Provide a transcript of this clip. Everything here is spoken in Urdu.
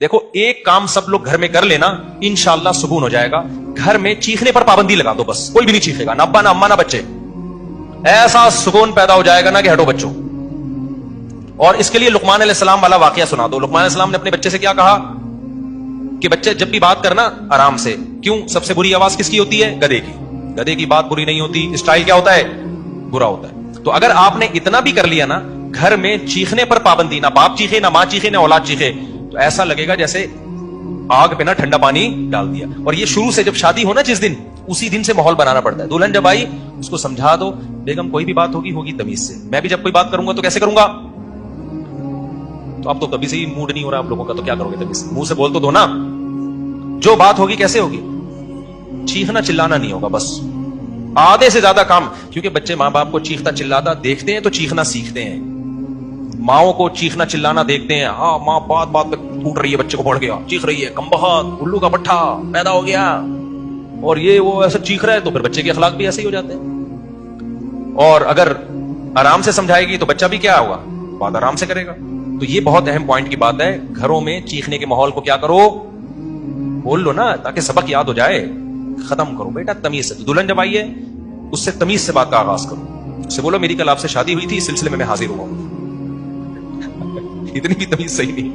دیکھو ایک کام سب لوگ گھر میں کر لینا انشاءاللہ سکون ہو جائے گا. گھر میں چیخنے پر پابندی لگا دو, بس کوئی بھی نہیں چیخے گا, نہ ابا نہ اما نہ بچے. ایسا سکون پیدا ہو جائے گا نا کہ ہٹو بچوں. اور اس کے لیے لقمان علیہ السلام والا واقعہ سنا دو. لقمان علیہ السلام نے اپنے بچے سے کیا کہا کہ بچے جب بھی بات کرنا آرام سے. کیوں؟ سب سے بری آواز کس کی ہوتی ہے؟ گدھے کی. گدھے کی بات بری نہیں ہوتی, اسٹائل کیا ہوتا ہے؟ برا ہوتا ہے. تو اگر آپ نے اتنا بھی کر لیا نا, گھر میں چیخنے پر پابندی, نہ باپ چیخے نہ ماں چیخے نہ اولاد چیخے, تو ایسا لگے گا جیسے آگ پہ نا ٹھنڈا پانی ڈال دیا. اور یہ شروع سے جب شادی ہو نا جس دن, اسی دن سے ماحول بنانا پڑتا ہے. دلہن جب آئی اس کو سمجھا دو, بیگم کوئی بھی بات ہوگی تمیز سے. میں بھی جب کوئی بات کروں گا تو کیسے کروں گا؟ تو اب تو کبھی سے ہی موڈ نہیں ہو رہا آپ لوگوں کا, تو کیا کرو گے؟ تمیز سے منہ سے بول تو دو نا. جو بات ہوگی کیسے ہوگی؟ چیخنا چلانا نہیں ہوگا بس. آدھے سے زیادہ کام, کیونکہ بچے ماں باپ کو چیختا چلاتا دیکھتے ہیں تو چیخنا سیکھتے ہیں. ماؤں کو چیخنا چلانا دیکھتے ہیں, ہاں ماں بات بات پہ ٹوٹ رہی ہے, بچے کو پڑ گیا, چیخ رہی ہے, کم بخت, الو کا پٹھا پیدا ہو گیا, اور یہ وہ ایسا چیخ رہا ہے, تو پھر بچے کے اخلاق بھی ایسے ہی ہو جاتے ہیں. اور اگر آرام سے سمجھائے گی تو بچہ بھی کیا ہوگا؟ بات آرام سے کرے گا. تو یہ بہت اہم پوائنٹ کی بات ہے. گھروں میں چیخنے کے ماحول کو کیا کرو, بول لو نا, تاکہ سبق یاد ہو جائے. ختم کرو بیٹا تمیز سے. دلہن جب آئی ہے اس سے تمیز سے بات کا آغاز کرو. اس سے بولو میری کل آپ سے شادی ہوئی تھی, اس سلسلے میں حاضر ہوا ہوں. اتنی بھی تمیز صحیح نہیں.